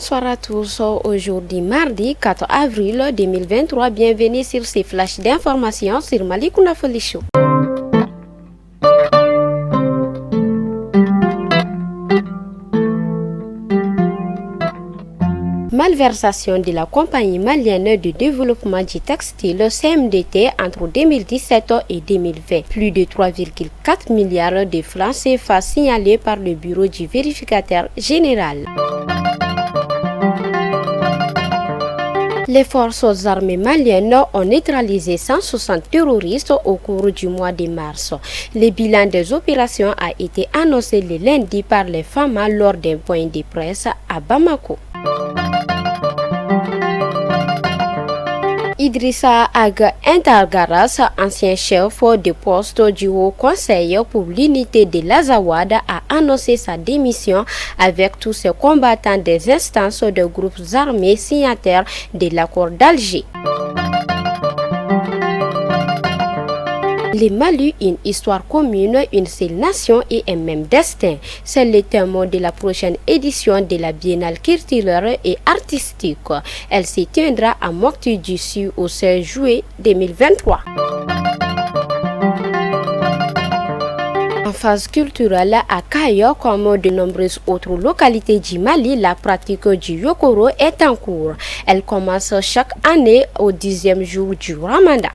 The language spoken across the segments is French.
Bonsoir à tous. Aujourd'hui, mardi 4 avril 2023, bienvenue sur ces flashs d'informations sur Malikounda Show. Malversation de la compagnie malienne de développement du textile CMDT entre 2017 et 2020. Plus de 3,4 milliards de francs CFA signalés par le bureau du vérificateur général. Les forces armées maliennes ont neutralisé 160 terroristes au cours du mois de mars. Le bilan des opérations a été annoncé le lundi par les femmes lors d'un point de presse à Bamako. Idrissa Ag Intargaras, ancien chef de poste du Haut Conseil pour l'unité de l'Azawad, a annoncé sa démission avec tous ses combattants des instances de groupes armés signataires de l'accord d'Alger. Le Mali, une histoire commune, une seule nation et un même destin. C'est le thème de la prochaine édition de la Biennale culturelle et artistique. Elle se tiendra à Mocti-du-Sud au 16 juillet 2023. En phase culturelle, à Kayo, comme de nombreuses autres localités du Mali, la pratique du Yokoro est en cours. Elle commence chaque année au 10e jour du Ramadan.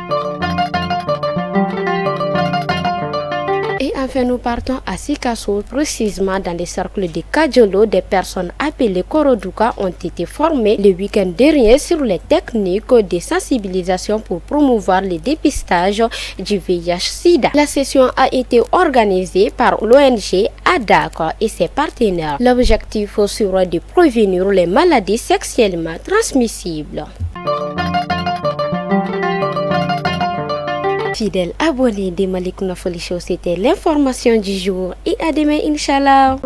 Et enfin, nous partons à Sikasso, précisément dans les cercles de Kadjolo. Des personnes appelées Koroduka ont été formées le week-end dernier sur les techniques de sensibilisation pour promouvoir le dépistage du VIH-Sida. La session a été organisée par l'ONG ADAC et ses partenaires. L'objectif sera de prévenir les maladies sexuellement transmissibles. Fidèles abonnés de Malikounda Show, c'était l'information du jour et à demain, Inch'Allah.